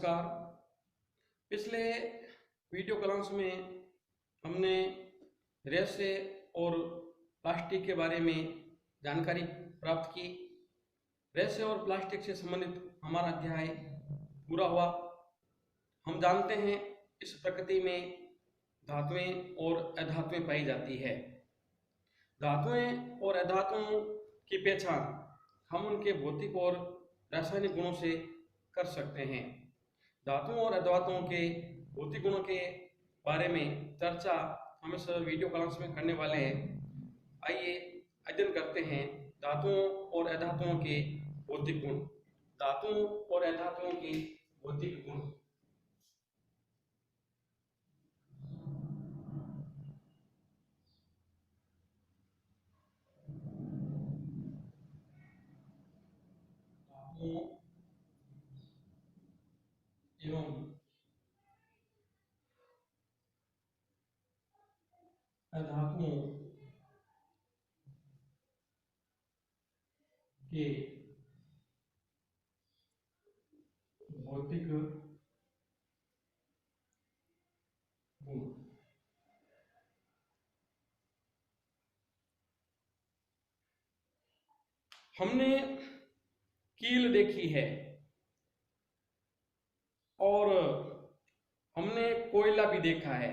नमस्कार। पिछले video class में हमने रेसे और प्लास्टिक के बारे में जानकारी प्राप्त की। रेसे और प्लास्टिक से संबंधित हमारा अध्याय पूरा हुआ। हम जानते हैं इस प्रकृति में धातुएं और अधातुएं पाई जाती है। धातुएं और अधातुओं की पहचान हम उनके भौतिक और रासायनिक गुणों से कर सकते हैं। धातुओं और अधातुओं के भौतिक गुणों के बारे में चर्चा हम इस वीडियो क्लास में करने वाले हैं। आइए अध्ययन करते हैं धातुओं और अधातुओं के भौतिक गुण। धातुओं और अधातुओं के भौतिक गुण। धातुओं एवं अधातुओं के भौतिक गुण। हमने कील देखी है और हमने कोयला भी देखा है।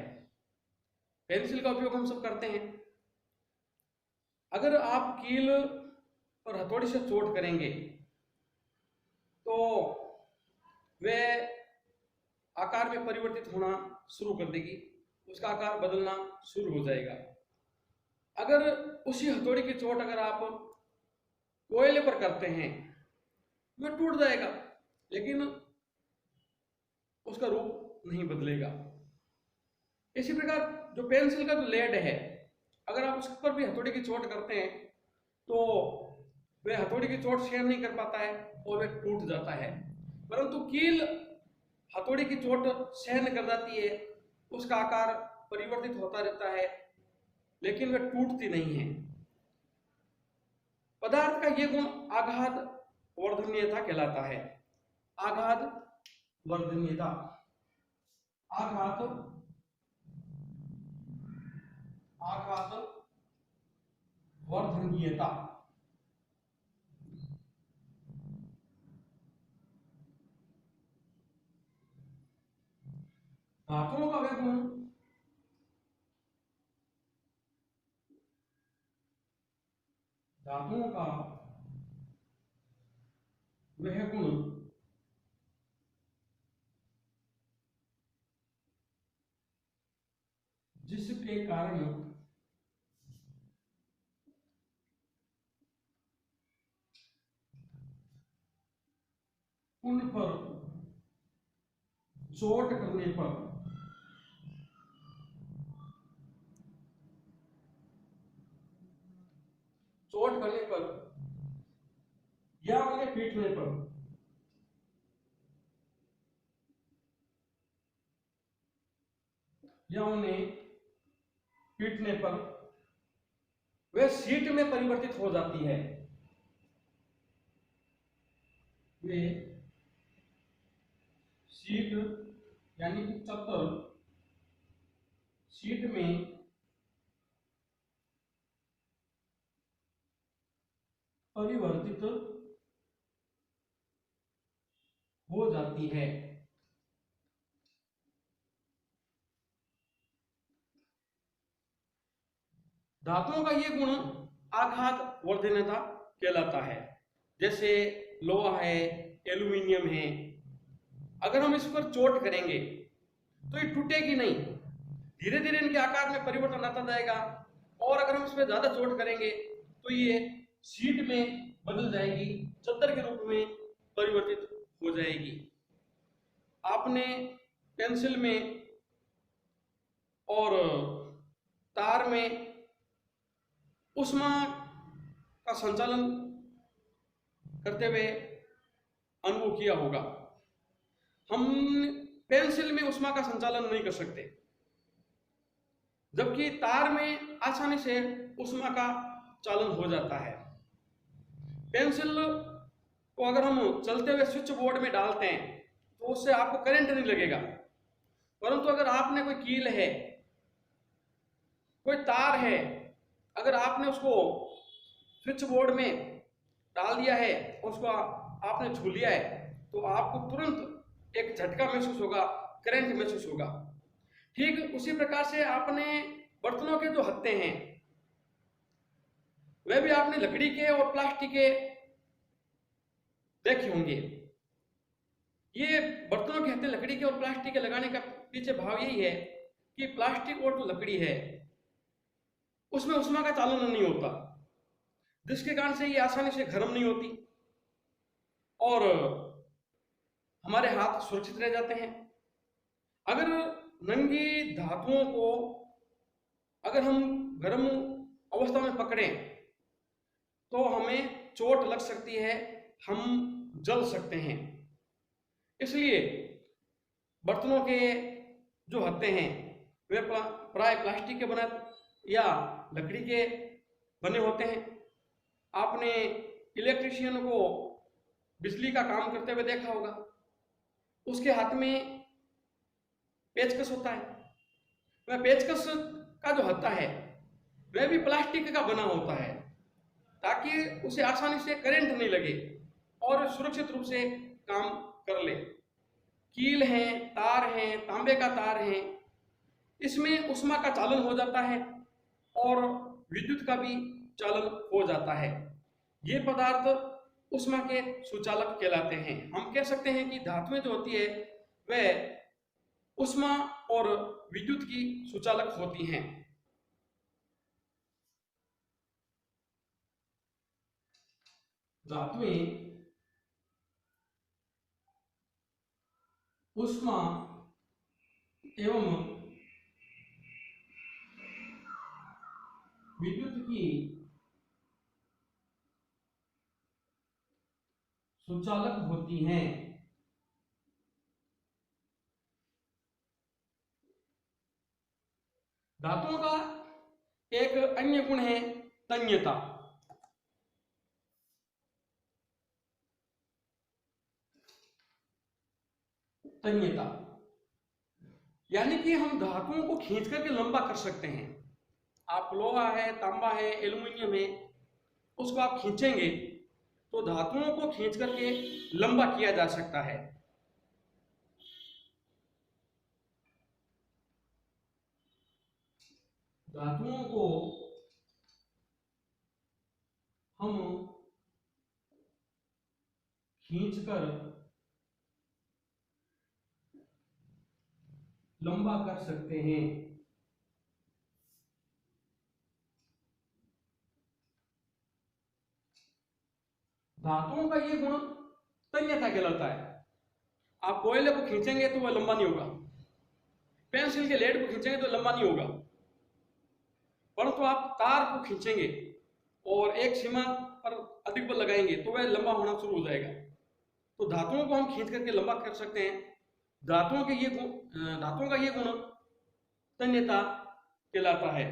पेंसिल का उपयोग हम सब करते हैं। अगर आप कील पर हथौड़ी से चोट करेंगे तो वह आकार में परिवर्तित होना शुरू कर देगी, उसका आकार बदलना शुरू हो जाएगा। अगर उसी हथौड़ी की चोट अगर आप कोयले पर करते हैं वह टूट जाएगा, लेकिन उसका रूप नहीं बदलेगा। इसी प्रकार जो पेंसिल का जो लेड है, अगर आप उस पर भी हथौड़ी की चोट करते हैं तो वह हथौड़ी की चोट सहन नहीं कर पाता है और वह टूट जाता है। परंतु कील हथौड़ी की चोट सहन कर जाती है, उसका आकार परिवर्तित होता रहता है, लेकिन वह टूटती नहीं है। पदार्थ का यह गुण आघात वर्धनीयता कहलाता है। आघात वर्धनीयता। आघात वर्धनीयता। धातुओं का वह गुण धातुओं का वह गुण जिसके कारण उन पर चोट करने पर या उन्हें पीटने पर वे शीट में परिवर्तित हो जाती है। वे शीट यानी कि चतर शीट में परिवर्तित हो जाती है। धातुओं का यह गुण आघात वर्धनीयता कहलाता है। जैसे लोहा है, एल्यूमिनियम है, अगर हम इस पर चोट करेंगे तो ये टूटेगी नहीं, धीरे धीरे इनके आकार में परिवर्तन आता जाएगा। और अगर हम इस पर ज्यादा चोट करेंगे तो ये शीट में बदल जाएगी, चद्दर के रूप में परिवर्तित हो जाएगी। आपने पेंसिल में और तार में उष्मा का संचालन करते हुए अनुभव किया होगा। हम पेंसिल में उष्मा का संचालन नहीं कर सकते, जबकि तार में आसानी से उष्मा का चालन हो जाता है। पेंसिल को अगर हम चलते हुए स्विच बोर्ड में डालते हैं तो उससे आपको करंट नहीं लगेगा। परंतु अगर आपने कोई कील है, कोई तार है, अगर आपने उसको स्विच बोर्ड में डाल दिया है, उसको आपने छू लिया है, तो आपको तुरंत एक झटका महसूस होगा, करंट महसूस होगा। ठीक उसी प्रकार से आपने बर्तनों के जो हत्थे हैं, वे भी आपने लकड़ी के और प्लास्टिक के देखे होंगे। ये बर्तनों के हत्थे लकड़ी के और प्लास्टिक के लगाने का पीछे भाव यही है कि प्लास्टिक और जो लकड़ी है उसमें उष्मा का चालन नहीं होता, जिसके कारण से ये आसानी से गर्म नहीं होती और हमारे हाथ सुरक्षित रह जाते हैं। अगर नंगी धातुओं को अगर हम गर्म अवस्था में पकड़ें तो हमें चोट लग सकती है, हम जल सकते हैं। इसलिए बर्तनों के जो हत्थे हैं वे प्राय प्लास्टिक के बने या लकड़ी के बने होते हैं। आपने इलेक्ट्रिशियन को बिजली का काम करते हुए देखा होगा, उसके हाथ में पेचकस होता है। वह पेचकस का जो हत्था है वह भी प्लास्टिक का बना होता है, ताकि उसे आसानी से करंट नहीं लगे और सुरक्षित रूप से काम कर ले। कील हैं, तार हैं, तांबे का तार है, इसमें उष्मा का चालन हो जाता है और विद्युत का भी चालन हो जाता है। ये पदार्थ उष्मा के सुचालक कहलाते हैं। हम कह सकते हैं कि धातुएं जो होती है वह उष्मा और विद्युत की सुचालक होती हैं। धातुएं उष्मा एवं विद्युत की सुचालक होती हैं। धातुओं का एक अन्य गुण है तन्यता। तन्यता यानी कि हम धातुओं को खींच करके लंबा कर सकते हैं। आप लोहा है, तांबा है, एल्युमिनियम है, उसको आप खींचेंगे तो धातुओं को खींच करके लंबा किया जा सकता है। धातुओं को हम खींचकर लंबा कर सकते हैं। धातुओं का ये गुण तन्यता कहलाता है। आप कोयले को खींचेंगे तो वह लंबा नहीं होगा, पेंसिल के लेड को खींचेंगे तो लंबा नहीं होगा, परंतु आप तार को खींचेंगे और एक सीमा पर अधिक बल लगाएंगे तो वह लंबा होना शुरू हो जाएगा। तो धातुओं को हम खींच करके लंबा कर सकते हैं। धातुओं का ये गुण तन्यता कहलाता है।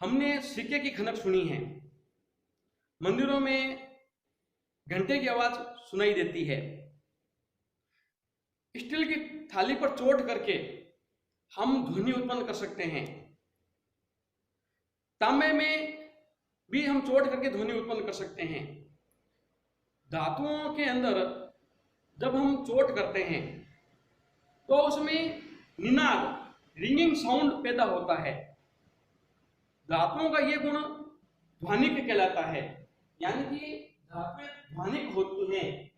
हमने सिक्के की खनक सुनी है, मंदिरों में घंटे की आवाज सुनाई देती है। स्टील की थाली पर चोट करके हम ध्वनि उत्पन्न कर सकते हैं। तांबे में भी हम चोट करके ध्वनि उत्पन्न कर सकते हैं। धातुओं के अंदर जब हम चोट करते हैं तो उसमें निनाद, रिंगिंग साउंड पैदा होता है। धातुओं का यह गुण ध्वनिक कहलाता है, यानी कि धातुएं ध्वनिक होती हैं।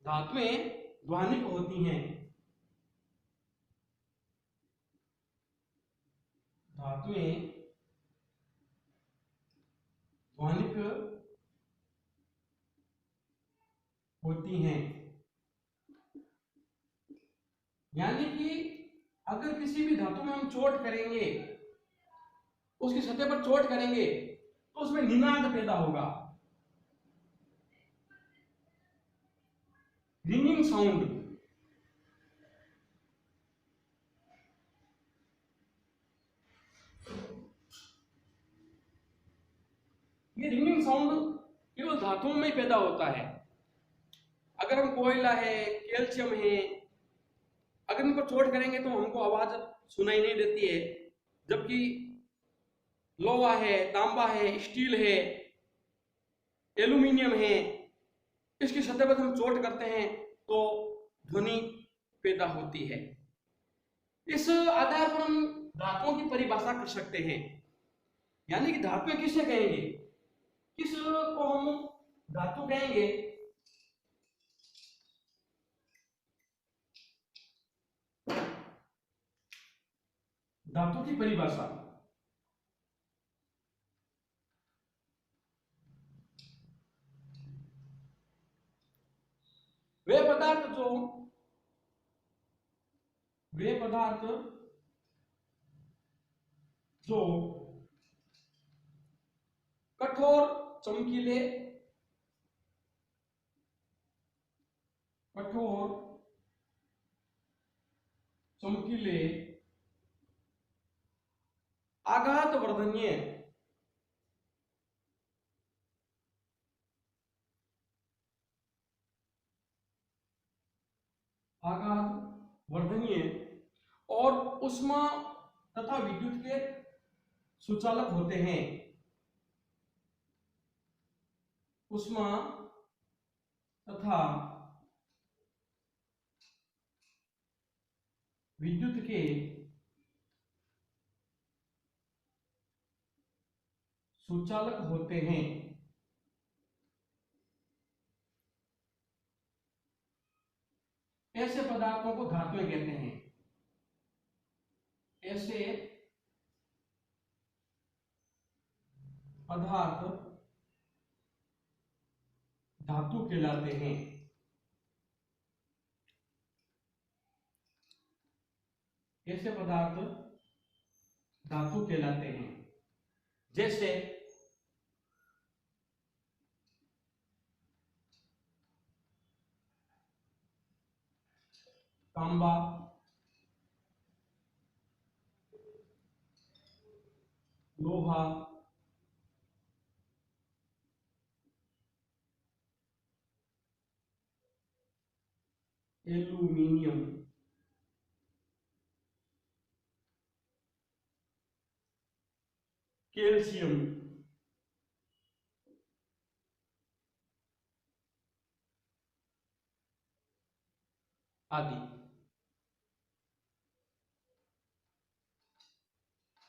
धातुएं ध्वनिक होती हैं। धातुएं ध्वनिक होती हैं, यानी कि अगर किसी भी धातु में हम चोट करेंगे, उसकी सतह पर चोट करेंगे तो उसमें निनाद पैदा होगा, रिंगिंग साउंड। ये रिंगिंग साउंड केवल धातुओं में ही पैदा होता है। अगर हम कोयला है, कैल्शियम है, अगर इनको चोट करेंगे तो हमको आवाज सुनाई नहीं देती है, जबकि लोहा है, तांबा है, स्टील है, एल्यूमिनियम है, इसकी सतह पर हम चोट करते हैं तो ध्वनि पैदा होती है। इस आधार पर हम धातुओं की परिभाषा कर सकते हैं, यानी कि धातु किसे कहेंगे, किस को हम धातु कहेंगे। धातु की परिभाषा, वे पदार्थ जो कठोर, चमकीले, आघात वर्धनीय, और ऊष्मा तथा विद्युत के सुचालक होते हैं। ऊष्मा तथा विद्युत के सुचालक होते हैं। ऐसे पदार्थों को धातुएं कहते हैं। ऐसे पदार्थ धातु कहलाते हैं। ऐसे पदार्थ धातु कहलाते हैं, जैसे तांबा, लोहा, एल्यूमिनियम, कैल्शियम आदि।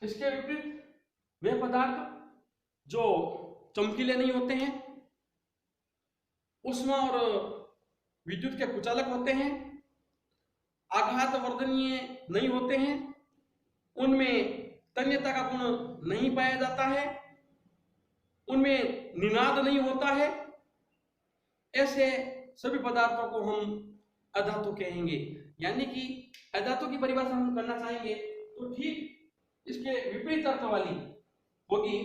इसके विपरीत वे पदार्थ जो चमकीले नहीं होते हैं, ऊष्मा और विद्युत के कुचालक होते हैं, आघात वर्धनीय नहीं होते हैं, उनमें तन्यता का गुण नहीं पाया जाता है, उनमें निनाद नहीं होता है, ऐसे सभी पदार्थों को हम अधातु कहेंगे। यानी कि अधातु की परिभाषा हम करना चाहेंगे तो ठीक इसके विपरीत अर्थ वाली होगी।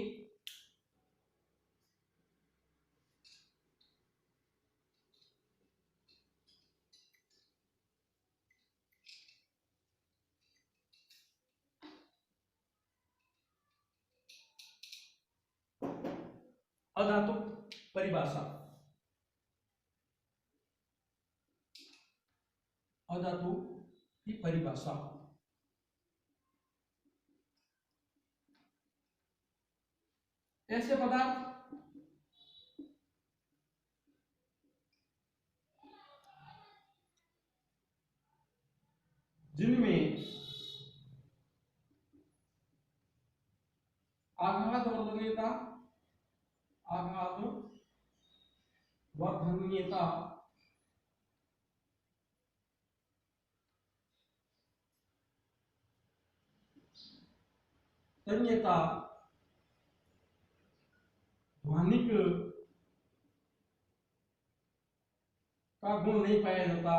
अधातु परिभाषा, अधातु की परिभाषा, ऐसे पदार्थ जिनमें आघात वर्धनीयता तन्यता, ध्वनिक का गुण नहीं पाया जाता,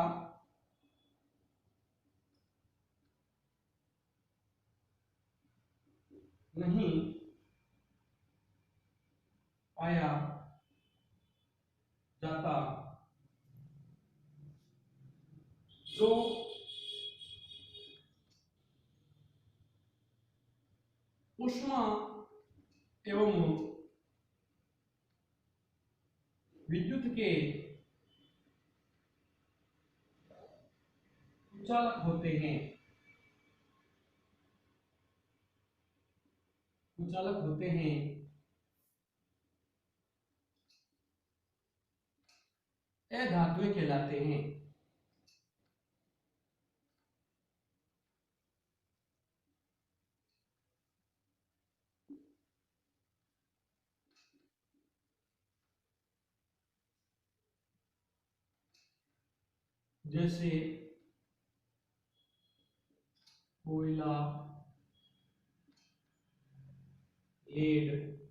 नहीं पाया जाता, जो ऊष्मा एवं विद्युत के कुचालक होते हैं, कुचालक होते हैं, अधातुएं कहलाते हैं। जैसे कोयला, लेड,